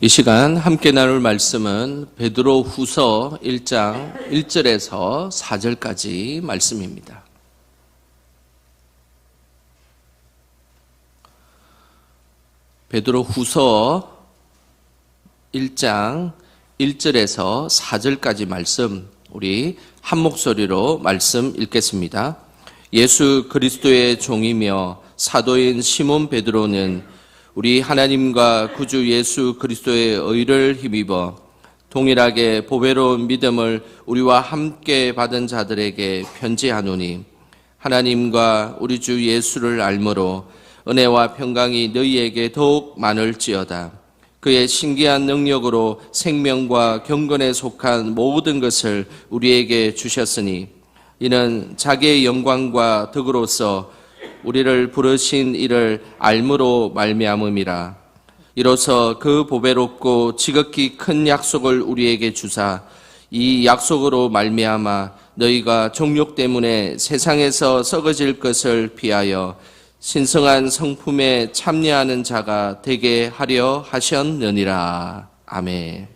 이 시간 함께 나눌 말씀은 베드로 후서 1장 1절에서 4절까지 말씀입니다. 베드로 후서 1장 1절에서 4절까지 말씀, 우리 한 목소리로 말씀 읽겠습니다. 예수 그리스도의 종이며 사도인 시몬 베드로는 우리 하나님과 구주 예수 그리스도의 의를 힘입어 동일하게 보배로운 믿음을 우리와 함께 받은 자들에게 편지하노니, 하나님과 우리 주 예수를 알므로 은혜와 평강이 너희에게 더욱 많을지어다. 그의 신기한 능력으로 생명과 경건에 속한 모든 것을 우리에게 주셨으니, 이는 자기의 영광과 덕으로서 우리를 부르신 이를 알므로 말미암음이라. 이로써 그 보배롭고 지극히 큰 약속을 우리에게 주사 이 약속으로 말미암아 너희가 정욕 때문에 세상에서 썩어질 것을 피하여 신성한 성품에 참여하는 자가 되게 하려 하셨느니라. 아멘.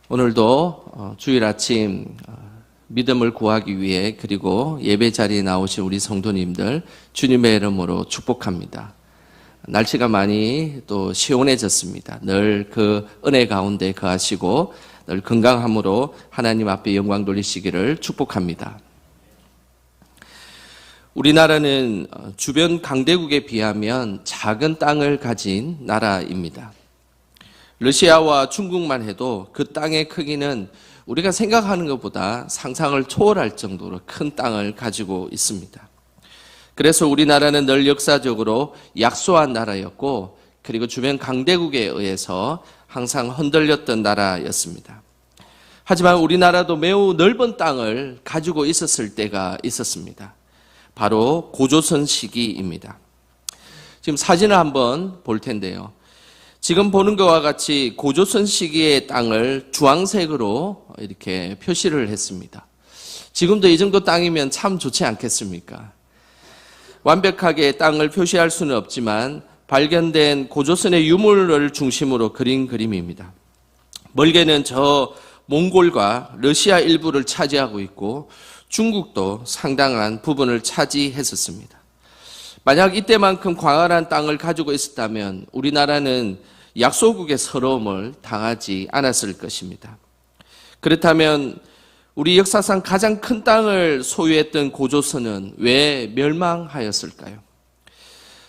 오늘도 주일 아침 믿음을 구하기 위해, 그리고 예배 자리에 나오신 우리 성도님들 주님의 이름으로 축복합니다. 날씨가 많이 또 시원해졌습니다. 늘 그 은혜 가운데 거하시고 늘 건강함으로 하나님 앞에 영광 돌리시기를 축복합니다. 우리나라는 주변 강대국에 비하면 작은 땅을 가진 나라입니다. 러시아와 중국만 해도 그 땅의 크기는 우리가 생각하는 것보다 상상을 초월할 정도로 큰 땅을 가지고 있습니다. 그래서 우리나라는 늘 역사적으로 약소한 나라였고, 그리고 주변 강대국에 의해서 항상 흔들렸던 나라였습니다. 하지만 우리나라도 매우 넓은 땅을 가지고 있었을 때가 있었습니다. 바로 고조선 시기입니다. 지금 사진을 한번 볼 텐데요. 지금 보는 것과 같이 고조선 시기의 땅을 주황색으로 이렇게 표시를 했습니다. 지금도 이 정도 땅이면 참 좋지 않겠습니까? 완벽하게 땅을 표시할 수는 없지만 발견된 고조선의 유물을 중심으로 그린 그림입니다. 멀게는 저 몽골과 러시아 일부를 차지하고 있고 중국도 상당한 부분을 차지했었습니다. 만약 이때만큼 광활한 땅을 가지고 있었다면 우리나라는 약소국의 서러움을 당하지 않았을 것입니다. 그렇다면 우리 역사상 가장 큰 땅을 소유했던 고조선은 왜 멸망하였을까요?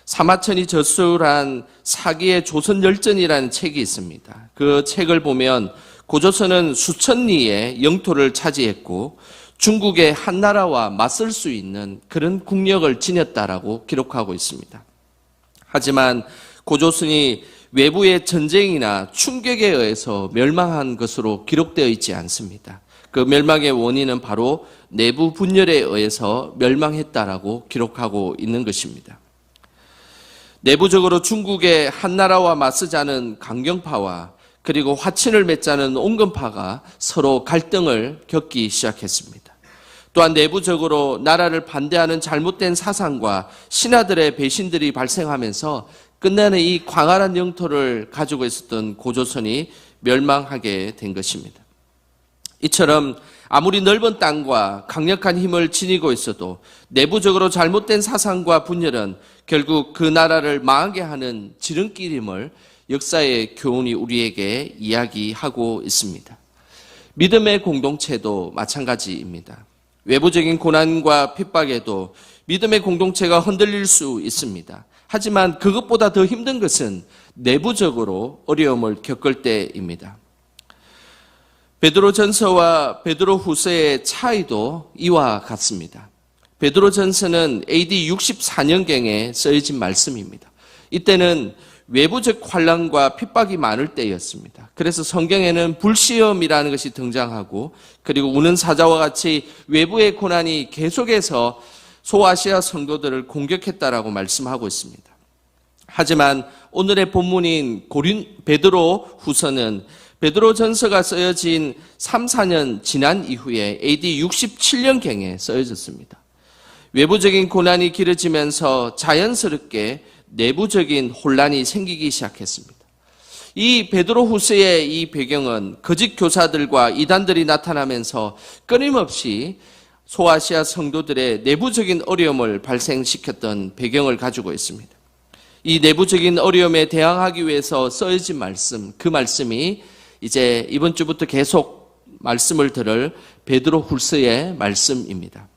사마천이 저술한 사기의 조선열전이라는 책이 있습니다. 그 책을 보면 고조선은 수천 리의 영토를 차지했고 중국의 한 나라와 맞설 수 있는 그런 국력을 지녔다라고 기록하고 있습니다. 하지만 고조선이 외부의 전쟁이나 충격에 의해서 멸망한 것으로 기록되어 있지 않습니다. 그 멸망의 원인은 바로 내부 분열에 의해서 멸망했다라고 기록하고 있는 것입니다. 내부적으로 중국의 한 나라와 맞서자는 강경파와 그리고 화친을 맺자는 온건파가 서로 갈등을 겪기 시작했습니다. 또한 내부적으로 나라를 반대하는 잘못된 사상과 신하들의 배신들이 발생하면서 끝내는 이 광활한 영토를 가지고 있었던 고조선이 멸망하게 된 것입니다. 이처럼 아무리 넓은 땅과 강력한 힘을 지니고 있어도 내부적으로 잘못된 사상과 분열은 결국 그 나라를 망하게 하는 지름길임을 역사의 교훈이 우리에게 이야기하고 있습니다. 믿음의 공동체도 마찬가지입니다. 외부적인 고난과 핍박에도 믿음의 공동체가 흔들릴 수 있습니다. 하지만 그것보다 더 힘든 것은 내부적으로 어려움을 겪을 때입니다. 베드로전서와 베드로후서의 차이도 이와 같습니다. 베드로전서는 AD 64년경에 쓰여진 말씀입니다. 이때는 외부적 환난과 핍박이 많을 때였습니다. 그래서 성경에는 불시험이라는 것이 등장하고, 그리고 우는 사자와 같이 외부의 고난이 계속해서 소아시아 성도들을 공격했다라고 말씀하고 있습니다. 하지만 오늘의 본문인 베드로 후서는 베드로전서가 쓰여진 3, 4년 지난 이후에 AD 67년경에 쓰여졌습니다. 외부적인 고난이 길어지면서 자연스럽게 내부적인 혼란이 생기기 시작했습니다. 이 베드로 후서의 이 배경은 거짓 교사들과 이단들이 나타나면서 끊임없이 소아시아 성도들의 내부적인 어려움을 발생시켰던 배경을 가지고 있습니다. 이 내부적인 어려움에 대항하기 위해서 써진 말씀, 그 말씀이 이제 이번 주부터 계속 말씀을 들을 베드로 후서의 말씀입니다.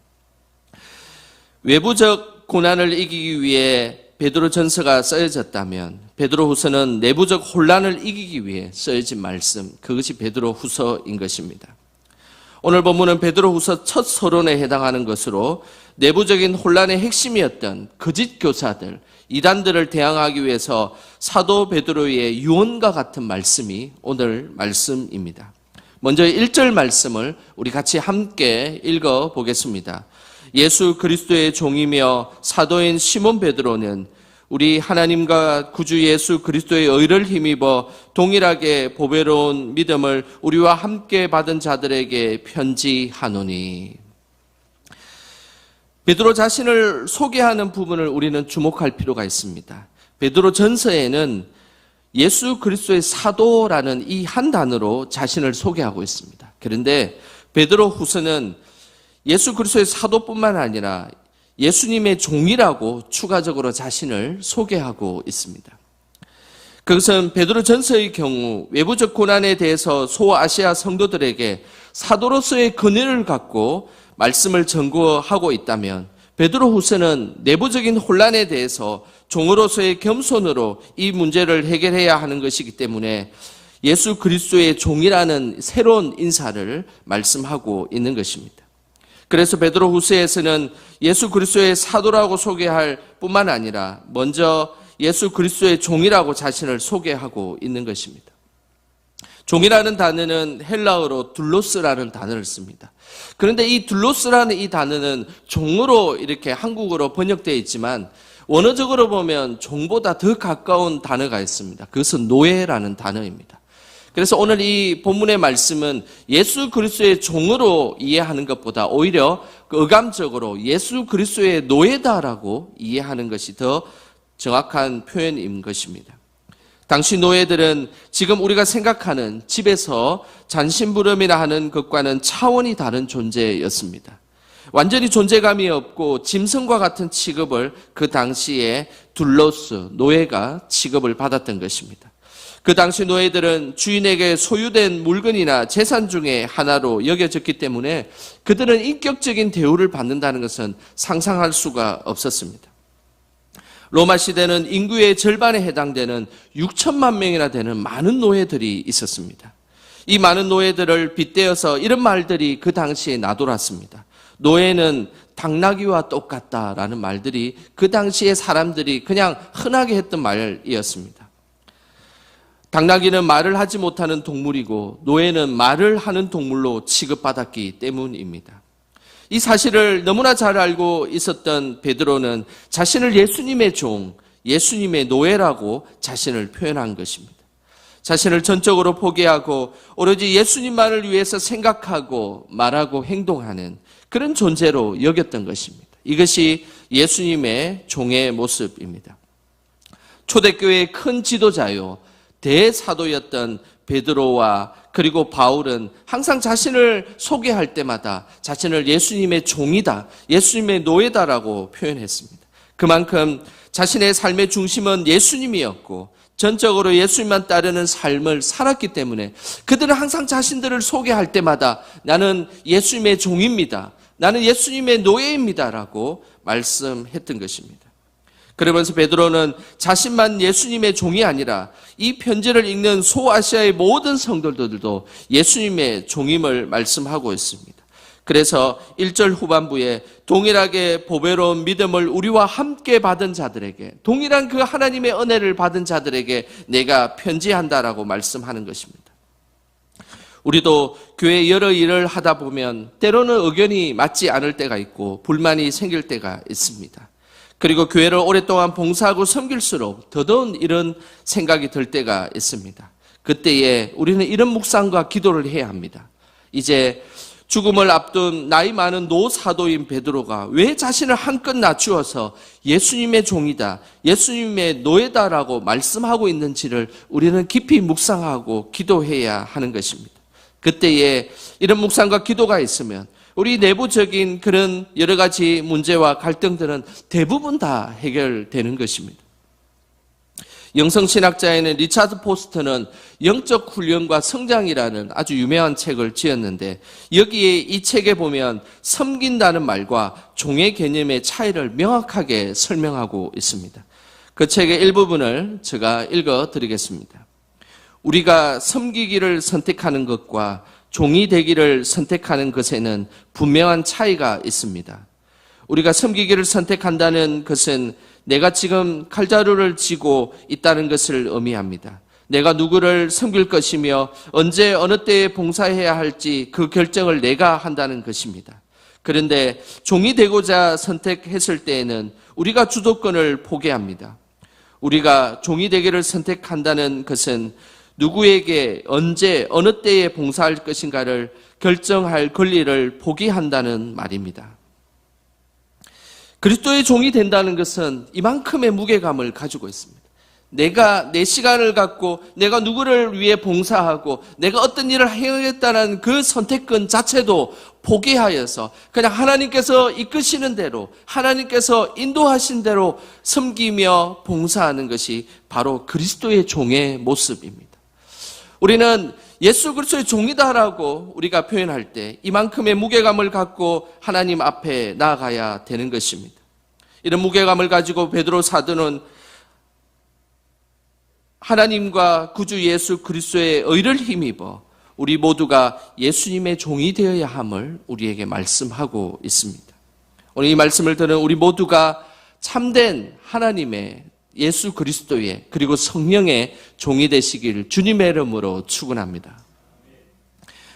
외부적 고난을 이기기 위해 베드로 전서가 쓰여졌다면 베드로 후서는 내부적 혼란을 이기기 위해 쓰여진 말씀, 그것이 베드로 후서인 것입니다. 오늘 본문은 베드로 후서 첫 서론에 해당하는 것으로 내부적인 혼란의 핵심이었던 거짓 교사들, 이단들을 대항하기 위해서 사도 베드로의 유언과 같은 말씀이 오늘 말씀입니다. 먼저 1절 말씀을 우리 같이 함께 읽어 보겠습니다. 예수 그리스도의 종이며 사도인 시몬 베드로는 우리 하나님과 구주 예수 그리스도의 의를 힘입어 동일하게 보배로운 믿음을 우리와 함께 받은 자들에게 편지하노니. 베드로 자신을 소개하는 부분을 우리는 주목할 필요가 있습니다. 베드로 전서에는 예수 그리스도의 사도라는 이 한 단어로 자신을 소개하고 있습니다. 그런데 베드로 후서는 예수 그리스도의 사도뿐만 아니라 예수님의 종이라고 추가적으로 자신을 소개하고 있습니다. 그것은 베드로 전서의 경우 외부적 고난에 대해서 소아시아 성도들에게 사도로서의 근위를 갖고 말씀을 전구하고 있다면 베드로 후서는 내부적인 혼란에 대해서 종으로서의 겸손으로 이 문제를 해결해야 하는 것이기 때문에 예수 그리스도의 종이라는 새로운 인사를 말씀하고 있는 것입니다. 그래서 베드로 후서에서는 예수 그리스도의 사도라고 소개할 뿐만 아니라 먼저 예수 그리스도의 종이라고 자신을 소개하고 있는 것입니다. 종이라는 단어는 헬라어로 둘로스라는 단어를 씁니다. 그런데 이 둘로스라는 이 단어는 종으로 이렇게 한국어로 번역되어 있지만 원어적으로 보면 종보다 더 가까운 단어가 있습니다. 그것은 노예라는 단어입니다. 그래서 오늘 이 본문의 말씀은 예수 그리스도의 종으로 이해하는 것보다 오히려 의감적으로 예수 그리스도의 노예다라고 이해하는 것이 더 정확한 표현인 것입니다. 당시 노예들은 지금 우리가 생각하는 집에서 잔심부름이나 하는 것과는 차원이 다른 존재였습니다. 완전히 존재감이 없고 짐승과 같은 취급을 그 당시에 둘로스, 노예가 취급을 받았던 것입니다. 그 당시 노예들은 주인에게 소유된 물건이나 재산 중에 하나로 여겨졌기 때문에 그들은 인격적인 대우를 받는다는 것은 상상할 수가 없었습니다. 로마 시대는 인구의 절반에 해당되는 6천만 명이나 되는 많은 노예들이 있었습니다. 이 많은 노예들을 빗대어서 이런 말들이 그 당시에 나돌았습니다. 노예는 당나귀와 똑같다라는 말들이 그 당시에 사람들이 그냥 흔하게 했던 말이었습니다. 당나귀는 말을 하지 못하는 동물이고 노예는 말을 하는 동물로 취급받았기 때문입니다. 이 사실을 너무나 잘 알고 있었던 베드로는 자신을 예수님의 종, 예수님의 노예라고 자신을 표현한 것입니다. 자신을 전적으로 포기하고 오로지 예수님만을 위해서 생각하고 말하고 행동하는 그런 존재로 여겼던 것입니다. 이것이 예수님의 종의 모습입니다. 초대교회의 큰 지도자요, 대사도였던 베드로와 그리고 바울은 항상 자신을 소개할 때마다 자신을 예수님의 종이다, 예수님의 노예다라고 표현했습니다. 그만큼 자신의 삶의 중심은 예수님이었고 전적으로 예수님만 따르는 삶을 살았기 때문에 그들은 항상 자신들을 소개할 때마다 나는 예수님의 종입니다, 나는 예수님의 노예입니다라고 말씀했던 것입니다. 그러면서 베드로는 자신만 예수님의 종이 아니라 이 편지를 읽는 소아시아의 모든 성도들도 예수님의 종임을 말씀하고 있습니다. 그래서 1절 후반부에 동일하게 보배로운 믿음을 우리와 함께 받은 자들에게, 동일한 그 하나님의 은혜를 받은 자들에게 내가 편지한다라고 말씀하는 것입니다. 우리도 교회 여러 일을 하다 보면 때로는 의견이 맞지 않을 때가 있고 불만이 생길 때가 있습니다. 그리고 교회를 오랫동안 봉사하고 섬길수록 더더욱 이런 생각이 들 때가 있습니다. 그때에 우리는 이런 묵상과 기도를 해야 합니다. 이제 죽음을 앞둔 나이 많은 노사도인 베드로가 왜 자신을 한껏 낮추어서 예수님의 종이다, 예수님의 노예다라고 말씀하고 있는지를 우리는 깊이 묵상하고 기도해야 하는 것입니다. 그때에 이런 묵상과 기도가 있으면 우리 내부적인 그런 여러 가지 문제와 갈등들은 대부분 다 해결되는 것입니다. 영성신학자에는 리차드 포스터는 영적 훈련과 성장이라는 아주 유명한 책을 지었는데, 여기에 이 책에 보면 섬긴다는 말과 종의 개념의 차이를 명확하게 설명하고 있습니다. 그 책의 일부분을 제가 읽어드리겠습니다. 우리가 섬기기를 선택하는 것과 종이 되기를 선택하는 것에는 분명한 차이가 있습니다. 우리가 섬기기를 선택한다는 것은 내가 지금 칼자루를 쥐고 있다는 것을 의미합니다. 내가 누구를 섬길 것이며 언제 어느 때에 봉사해야 할지 그 결정을 내가 한다는 것입니다. 그런데 종이 되고자 선택했을 때에는 우리가 주도권을 포기합니다. 우리가 종이 되기를 선택한다는 것은 누구에게 언제 어느 때에 봉사할 것인가를 결정할 권리를 포기한다는 말입니다. 그리스도의 종이 된다는 것은 이만큼의 무게감을 가지고 있습니다. 내가 내 시간을 갖고 내가 누구를 위해 봉사하고 내가 어떤 일을 해야겠다는 그 선택권 자체도 포기하여서 그냥 하나님께서 이끄시는 대로, 하나님께서 인도하신 대로 섬기며 봉사하는 것이 바로 그리스도의 종의 모습입니다. 우리는 예수 그리스도의 종이다라고 우리가 표현할 때 이만큼의 무게감을 갖고 하나님 앞에 나아가야 되는 것입니다. 이런 무게감을 가지고 베드로 사도는 하나님과 구주 예수 그리스도의 의를 힘입어 우리 모두가 예수님의 종이 되어야 함을 우리에게 말씀하고 있습니다. 오늘 이 말씀을 들은 우리 모두가 참된 하나님의 예수 그리스도의 그리고 성령의 종이 되시길 주님의 이름으로 축원합니다.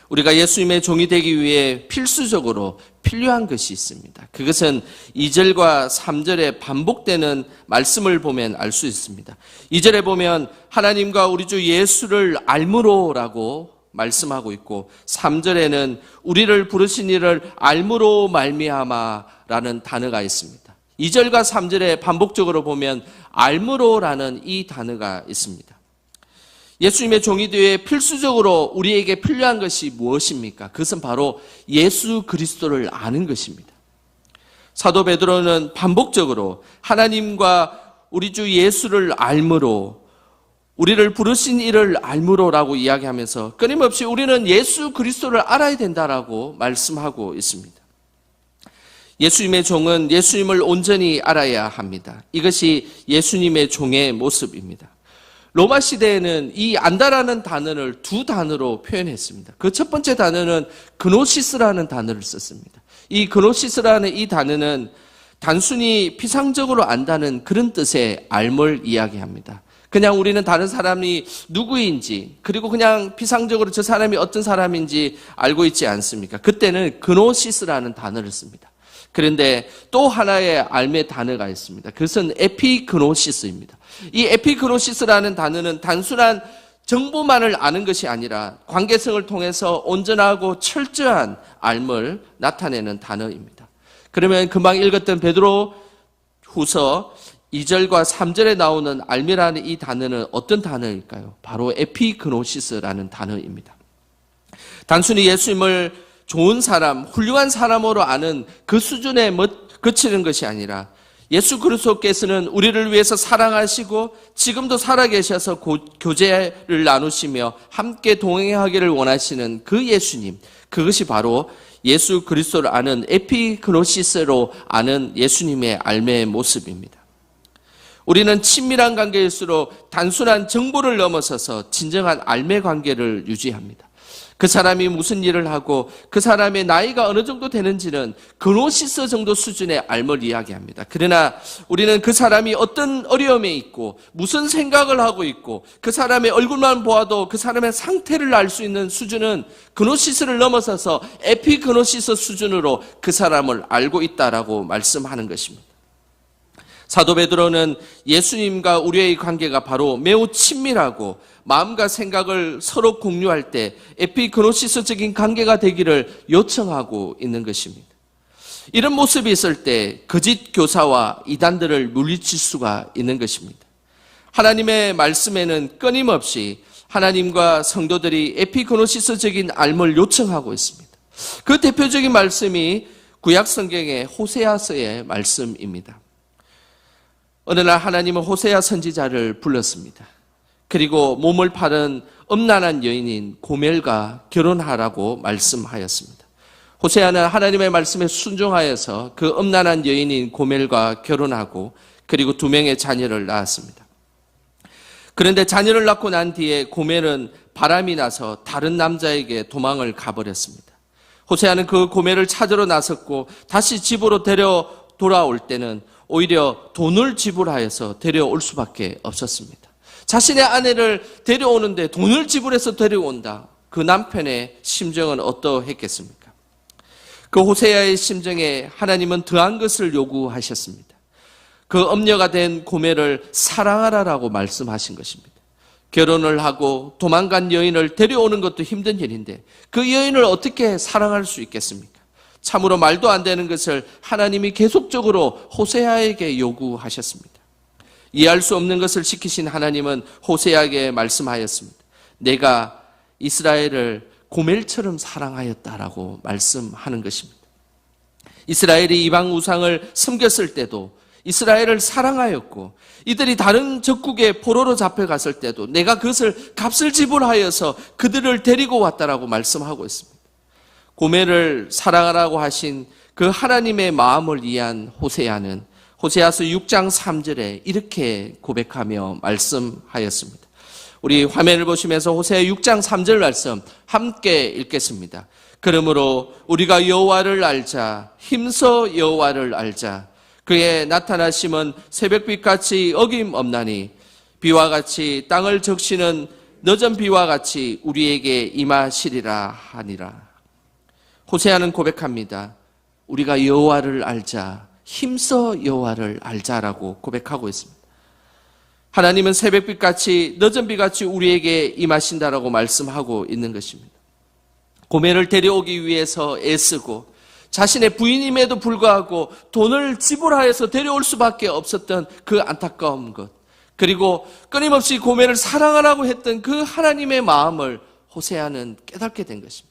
우리가 예수님의 종이 되기 위해 필수적으로 필요한 것이 있습니다. 그것은 2절과 3절에 반복되는 말씀을 보면 알 수 있습니다. 2절에 보면 하나님과 우리 주 예수를 알므로라고 말씀하고 있고 3절에는 우리를 부르신 이를 알므로 말미암아라는 단어가 있습니다. 2절과 3절에 반복적으로 보면 알므로라는 이 단어가 있습니다. 예수님의 종이 되어 필수적으로 우리에게 필요한 것이 무엇입니까? 그것은 바로 예수 그리스도를 아는 것입니다. 사도 베드로는 반복적으로 하나님과 우리 주 예수를 알므로, 우리를 부르신 이를 알므로라고 이야기하면서 끊임없이 우리는 예수 그리스도를 알아야 된다라고 말씀하고 있습니다. 예수님의 종은 예수님을 온전히 알아야 합니다. 이것이 예수님의 종의 모습입니다. 로마 시대에는 이 안다라는 단어를 두 단어로 표현했습니다. 그 첫 번째 단어는 그노시스라는 단어를 썼습니다. 이 그노시스라는 이 단어는 단순히 피상적으로 안다는 그런 뜻의 알을 이야기합니다. 그냥 우리는 다른 사람이 누구인지 그리고 그냥 피상적으로 저 사람이 어떤 사람인지 알고 있지 않습니까? 그때는 그노시스라는 단어를 씁니다. 그런데 또 하나의 알의 단어가 있습니다. 그것은 에피그노시스입니다. 이 에피그노시스라는 단어는 단순한 정보만을 아는 것이 아니라 관계성을 통해서 온전하고 철저한 알을 나타내는 단어입니다. 그러면 금방 읽었던 베드로 후서 2절과 3절에 나오는 알미라는 이 단어는 어떤 단어일까요? 바로 에피그노시스라는 단어입니다. 단순히 예수님을 좋은 사람, 훌륭한 사람으로 아는 그 수준에 그치는 것이 아니라 예수 그리스도께서는 우리를 위해서 사랑하시고 지금도 살아계셔서 교제를 나누시며 함께 동행하기를 원하시는 그 예수님, 그것이 바로 예수 그리스도를 아는 에피그노시스로 아는 예수님의 알매의 모습입니다. 우리는 친밀한 관계일수록 단순한 정보를 넘어서서 진정한 알매 관계를 유지합니다. 그 사람이 무슨 일을 하고 그 사람의 나이가 어느 정도 되는지는 그노시스 정도 수준의 알을 이야기합니다. 그러나 우리는 그 사람이 어떤 어려움에 있고 무슨 생각을 하고 있고 그 사람의 얼굴만 보아도 그 사람의 상태를 알 수 있는 수준은 그노시스를 넘어서서 에피그노시스 수준으로 그 사람을 알고 있다라고 말씀하는 것입니다. 사도 베드로는 예수님과 우리의 관계가 바로 매우 친밀하고 마음과 생각을 서로 공유할 때 에피그노시스적인 관계가 되기를 요청하고 있는 것입니다. 이런 모습이 있을 때 거짓 교사와 이단들을 물리칠 수가 있는 것입니다. 하나님의 말씀에는 끊임없이 하나님과 성도들이 에피그노시스적인 알을 요청하고 있습니다. 그 대표적인 말씀이 구약 성경의 호세아서의 말씀입니다. 어느 날 하나님은 호세아 선지자를 불렀습니다. 그리고 몸을 파는 음란한 여인인 고멜과 결혼하라고 말씀하였습니다. 호세아는 하나님의 말씀에 순종하여서 그 음란한 여인인 고멜과 결혼하고 그리고 2명의 자녀를 낳았습니다. 그런데 자녀를 낳고 난 뒤에 고멜은 바람이 나서 다른 남자에게 도망을 가버렸습니다. 호세아는 그 고멜을 찾으러 나섰고 다시 집으로 돌아올 때는 오히려 돈을 지불하여서 데려올 수밖에 없었습니다. 자신의 아내를 데려오는데 돈을 지불해서 데려온다. 그 남편의 심정은 어떠했겠습니까? 그 호세아의 심정에 하나님은 더한 것을 요구하셨습니다. 그 엄녀가 된 고멜을 사랑하라라고 말씀하신 것입니다. 결혼을 하고 도망간 여인을 데려오는 것도 힘든 일인데 그 여인을 어떻게 사랑할 수 있겠습니까? 참으로 말도 안 되는 것을 하나님이 계속적으로 호세아에게 요구하셨습니다. 이해할 수 없는 것을 시키신 하나님은 호세아에게 말씀하였습니다. 내가 이스라엘을 고멜처럼 사랑하였다라고 말씀하는 것입니다. 이스라엘이 이방 우상을 섬겼을 때도 이스라엘을 사랑하였고 이들이 다른 적국의 포로로 잡혀갔을 때도 내가 그것을 값을 지불하여서 그들을 데리고 왔다라고 말씀하고 있습니다. 고멜을 사랑하라고 하신 그 하나님의 마음을 이해한 호세아는 호세아서 6장 3절에 이렇게 고백하며 말씀하였습니다. 우리 화면을 보시면서 호세아 6장 3절 말씀 함께 읽겠습니다. 그러므로 우리가 여호와를 알자, 힘써 여호와를 알자. 그의 나타나심은 새벽빛같이 어김없나니 비와 같이 땅을 적시는 늦은 비와 같이 우리에게 임하시리라 하니라. 호세아는 고백합니다. 우리가 여호와를 알자, 힘써 여호와를 알자라고 고백하고 있습니다. 하나님은 새벽빛같이 늦은 비같이 우리에게 임하신다라고 말씀하고 있는 것입니다. 고멜을 데려오기 위해서 애쓰고 자신의 부인임에도 불구하고 돈을 지불하여서 데려올 수밖에 없었던 그 안타까운 것, 그리고 끊임없이 고멜을 사랑하라고 했던 그 하나님의 마음을 호세아는 깨닫게 된 것입니다.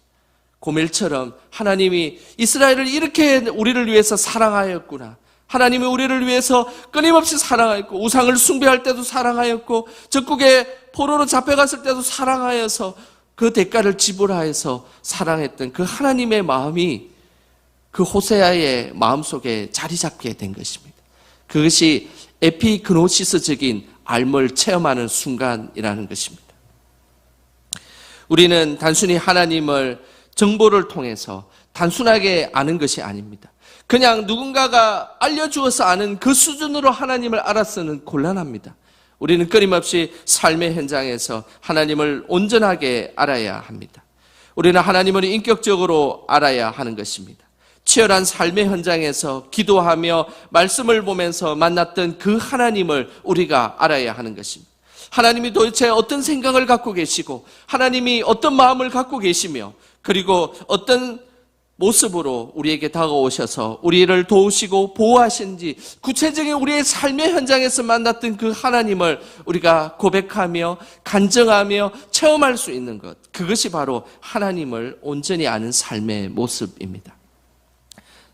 고멜처럼 하나님이 이스라엘을 이렇게 우리를 위해서 사랑하였구나. 하나님이 우리를 위해서 끊임없이 사랑하였고 우상을 숭배할 때도 사랑하였고 적국의 포로로 잡혀갔을 때도 사랑하여서 그 대가를 지불하여서 사랑했던 그 하나님의 마음이 그 호세아의 마음속에 자리 잡게 된 것입니다. 그것이 에피그노시스적인 알을 체험하는 순간이라는 것입니다. 우리는 단순히 하나님을 정보를 통해서 단순하게 아는 것이 아닙니다. 그냥 누군가가 알려주어서 아는 그 수준으로 하나님을 알아서는 곤란합니다. 우리는 끊임없이 삶의 현장에서 하나님을 온전하게 알아야 합니다. 우리는 하나님을 인격적으로 알아야 하는 것입니다. 치열한 삶의 현장에서 기도하며 말씀을 보면서 만났던 그 하나님을 우리가 알아야 하는 것입니다. 하나님이 도대체 어떤 생각을 갖고 계시고 하나님이 어떤 마음을 갖고 계시며 그리고 어떤 모습으로 우리에게 다가오셔서 우리를 도우시고 보호하시는지 구체적인 우리의 삶의 현장에서 만났던 그 하나님을 우리가 고백하며 간증하며 체험할 수 있는 것, 그것이 바로 하나님을 온전히 아는 삶의 모습입니다.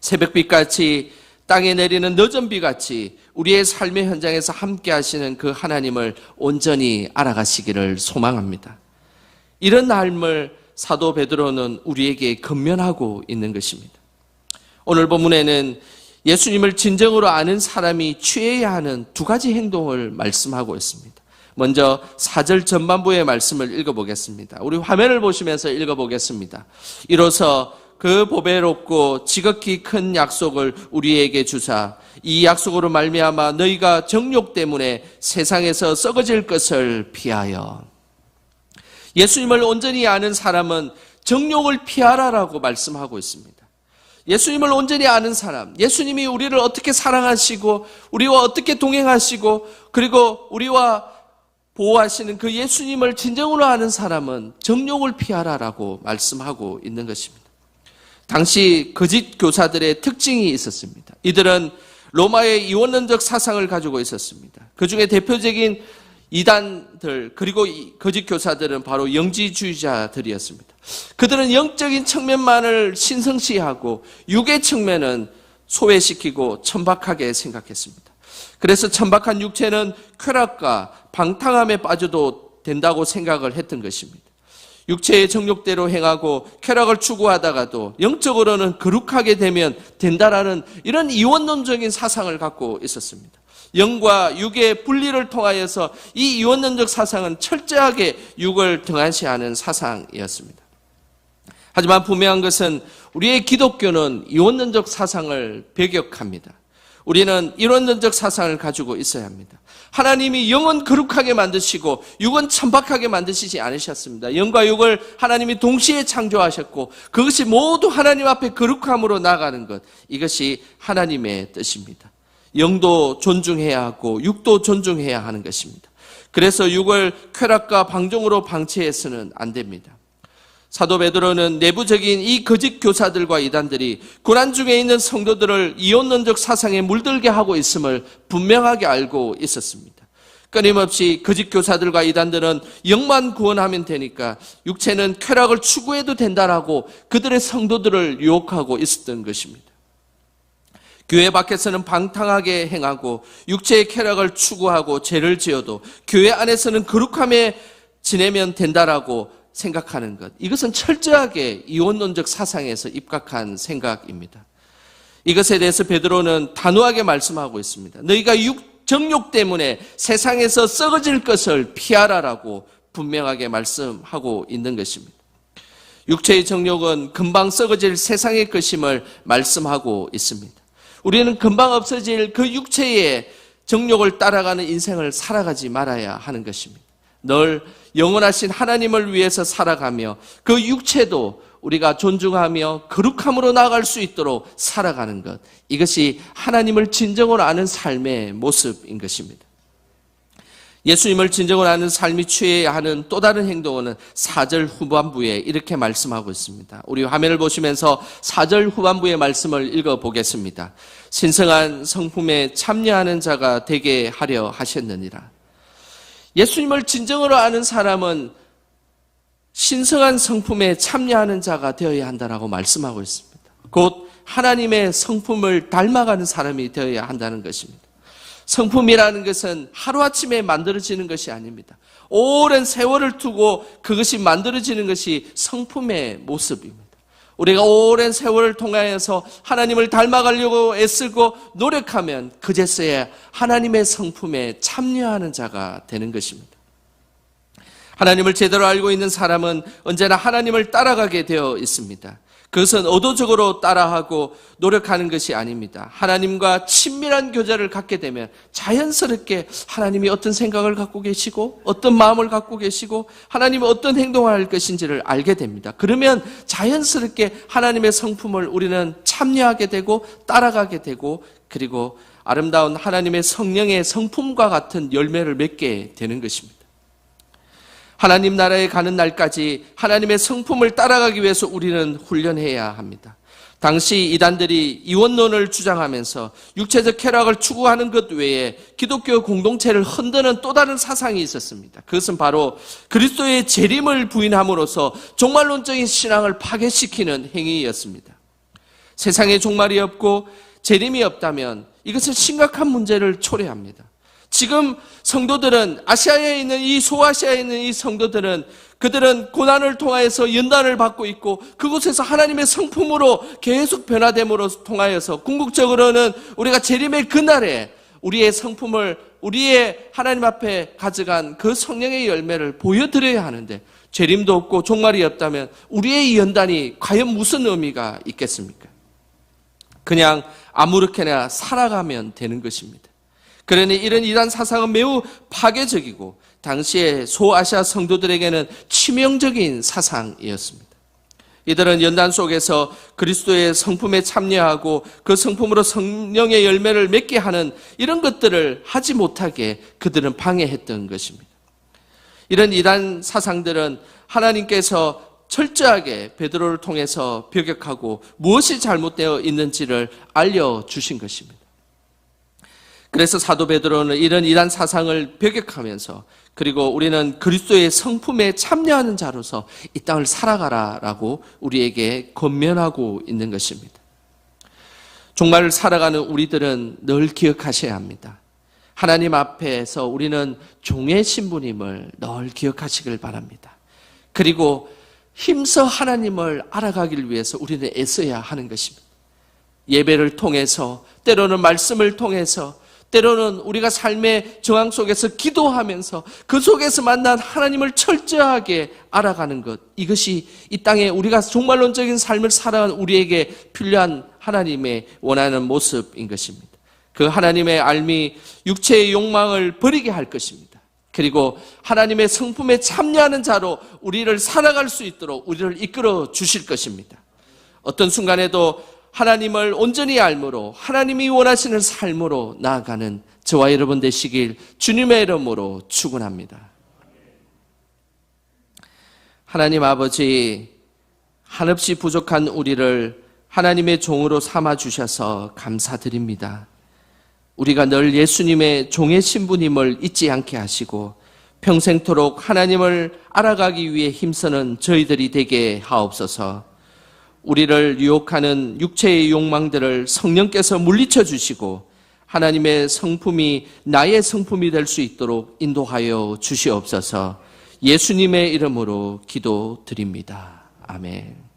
새벽빛같이 땅에 내리는 늦은 비같이 우리의 삶의 현장에서 함께 하시는 그 하나님을 온전히 알아가시기를 소망합니다. 이런 삶을 사도 베드로는 우리에게 권면하고 있는 것입니다. 오늘 본문에는 예수님을 진정으로 아는 사람이 취해야 하는 두 가지 행동을 말씀하고 있습니다. 먼저 4절 전반부의 말씀을 읽어보겠습니다. 우리 화면을 보시면서 읽어보겠습니다. 이로써 그 보배롭고 지극히 큰 약속을 우리에게 주사 이 약속으로 말미암아 너희가 정욕 때문에 세상에서 썩어질 것을 피하여. 예수님을 온전히 아는 사람은 정욕을 피하라라고 말씀하고 있습니다. 예수님을 온전히 아는 사람, 예수님이 우리를 어떻게 사랑하시고 우리와 어떻게 동행하시고 그리고 우리와 보호하시는 그 예수님을 진정으로 아는 사람은 정욕을 피하라라고 말씀하고 있는 것입니다. 당시 거짓 교사들의 특징이 있었습니다. 이들은 로마의 이원론적 사상을 가지고 있었습니다. 그 중에 대표적인 이단들 그리고 거짓 교사들은 바로 영지주의자들이었습니다. 그들은 영적인 측면만을 신성시하고 육의 측면은 소외시키고 천박하게 생각했습니다. 그래서 천박한 육체는 쾌락과 방탕함에 빠져도 된다고 생각을 했던 것입니다. 육체의 정욕대로 행하고 쾌락을 추구하다가도 영적으로는 거룩하게 되면 된다라는 이런 이원론적인 사상을 갖고 있었습니다. 영과 육의 분리를 통하여서 이 이원론적 사상은 철저하게 육을 등한시하는 사상이었습니다. 하지만 분명한 것은 우리의 기독교는 이원론적 사상을 배격합니다. 우리는 이원론적 사상을 가지고 있어야 합니다. 하나님이 영은 거룩하게 만드시고 육은 천박하게 만드시지 않으셨습니다. 영과 육을 하나님이 동시에 창조하셨고 그것이 모두 하나님 앞에 거룩함으로 나아가는 것, 이것이 하나님의 뜻입니다. 영도 존중해야 하고 육도 존중해야 하는 것입니다. 그래서 육을 쾌락과 방종으로 방치해서는 안 됩니다. 사도 베드로는 내부적인 이 거짓 교사들과 이단들이 고난 중에 있는 성도들을 이원론적 사상에 물들게 하고 있음을 분명하게 알고 있었습니다. 끊임없이 거짓 교사들과 이단들은 영만 구원하면 되니까 육체는 쾌락을 추구해도 된다라고 그들의 성도들을 유혹하고 있었던 것입니다. 교회 밖에서는 방탕하게 행하고 육체의 쾌락을 추구하고 죄를 지어도 교회 안에서는 거룩함에 지내면 된다라고 생각하는 것, 이것은 철저하게 이원론적 사상에서 입각한 생각입니다. 이것에 대해서 베드로는 단호하게 말씀하고 있습니다. 너희가 정욕 때문에 세상에서 썩어질 것을 피하라라고 분명하게 말씀하고 있는 것입니다. 육체의 정욕은 금방 썩어질 세상의 것임을 말씀하고 있습니다. 우리는 금방 없어질 그 육체의 정욕을 따라가는 인생을 살아가지 말아야 하는 것입니다. 늘 영원하신 하나님을 위해서 살아가며 그 육체도 우리가 존중하며 거룩함으로 나아갈 수 있도록 살아가는 것, 이것이 하나님을 진정으로 아는 삶의 모습인 것입니다. 예수님을 진정으로 아는 삶이 취해야 하는 또 다른 행동은 4절 후반부에 이렇게 말씀하고 있습니다. 우리 화면을 보시면서 4절 후반부의 말씀을 읽어보겠습니다. 신성한 성품에 참여하는 자가 되게 하려 하셨느니라. 예수님을 진정으로 아는 사람은 신성한 성품에 참여하는 자가 되어야 한다라고 말씀하고 있습니다. 곧 하나님의 성품을 닮아가는 사람이 되어야 한다는 것입니다. 성품이라는 것은 하루아침에 만들어지는 것이 아닙니다. 오랜 세월을 두고 그것이 만들어지는 것이 성품의 모습입니다. 우리가 오랜 세월을 통하여서 하나님을 닮아가려고 애쓰고 노력하면 그제서야 하나님의 성품에 참여하는 자가 되는 것입니다. 하나님을 제대로 알고 있는 사람은 언제나 하나님을 따라가게 되어 있습니다. 그것은 의도적으로 따라하고 노력하는 것이 아닙니다. 하나님과 친밀한 교제를 갖게 되면 자연스럽게 하나님이 어떤 생각을 갖고 계시고 어떤 마음을 갖고 계시고 하나님이 어떤 행동을 할 것인지를 알게 됩니다. 그러면 자연스럽게 하나님의 성품을 우리는 참여하게 되고 따라가게 되고 그리고 아름다운 하나님의 성령의 성품과 같은 열매를 맺게 되는 것입니다. 하나님 나라에 가는 날까지 하나님의 성품을 따라가기 위해서 우리는 훈련해야 합니다. 당시 이단들이 이원론을 주장하면서 육체적 쾌락을 추구하는 것 외에 기독교 공동체를 흔드는 또 다른 사상이 있었습니다. 그것은 바로 그리스도의 재림을 부인함으로써 종말론적인 신앙을 파괴시키는 행위였습니다. 세상에 종말이 없고 재림이 없다면 이것은 심각한 문제를 초래합니다. 지금 성도들은 아시아에 있는 이 소아시아에 있는 이 성도들은 그들은 고난을 통하여서 연단을 받고 있고 그곳에서 하나님의 성품으로 계속 변화됨으로 통하여서 궁극적으로는 우리가 재림의 그날에 우리의 성품을 우리의 하나님 앞에 가져간 그 성령의 열매를 보여드려야 하는데 재림도 없고 종말이 없다면 우리의 이 연단이 과연 무슨 의미가 있겠습니까? 그냥 아무렇게나 살아가면 되는 것입니다. 그러니 이런 이단 사상은 매우 파괴적이고 당시의 소아시아 성도들에게는 치명적인 사상이었습니다. 이들은 연단 속에서 그리스도의 성품에 참여하고 그 성품으로 성령의 열매를 맺게 하는 이런 것들을 하지 못하게 그들은 방해했던 것입니다. 이런 이단 사상들은 하나님께서 철저하게 베드로를 통해서 배격하고 무엇이 잘못되어 있는지를 알려주신 것입니다. 그래서 사도 베드로는 이런 이단 사상을 배격하면서 그리고 우리는 그리스도의 성품에 참여하는 자로서 이 땅을 살아가라라고 우리에게 권면하고 있는 것입니다. 정말 살아가는 우리들은 늘 기억하셔야 합니다. 하나님 앞에서 우리는 종의 신분임을 늘 기억하시길 바랍니다. 그리고 힘써 하나님을 알아가길 위해서 우리는 애써야 하는 것입니다. 예배를 통해서, 때로는 말씀을 통해서, 때로는 우리가 삶의 정황 속에서 기도하면서 그 속에서 만난 하나님을 철저하게 알아가는 것, 이것이 이 땅에 우리가 종말론적인 삶을 살아가는 우리에게 필요한 하나님의 원하는 모습인 것입니다. 그 하나님의 알미 육체의 욕망을 버리게 할 것입니다. 그리고 하나님의 성품에 참여하는 자로 우리를 살아갈 수 있도록 우리를 이끌어 주실 것입니다. 어떤 순간에도 하나님을 온전히 알므로 하나님이 원하시는 삶으로 나아가는 저와 여러분 되시길 주님의 이름으로 축원합니다. 하나님 아버지, 한없이 부족한 우리를 하나님의 종으로 삼아 주셔서 감사드립니다. 우리가 늘 예수님의 종의 신분임을 잊지 않게 하시고 평생토록 하나님을 알아가기 위해 힘쓰는 저희들이 되게 하옵소서. 우리를 유혹하는 육체의 욕망들을 성령께서 물리쳐 주시고 하나님의 성품이 나의 성품이 될 수 있도록 인도하여 주시옵소서. 예수님의 이름으로 기도드립니다. 아멘.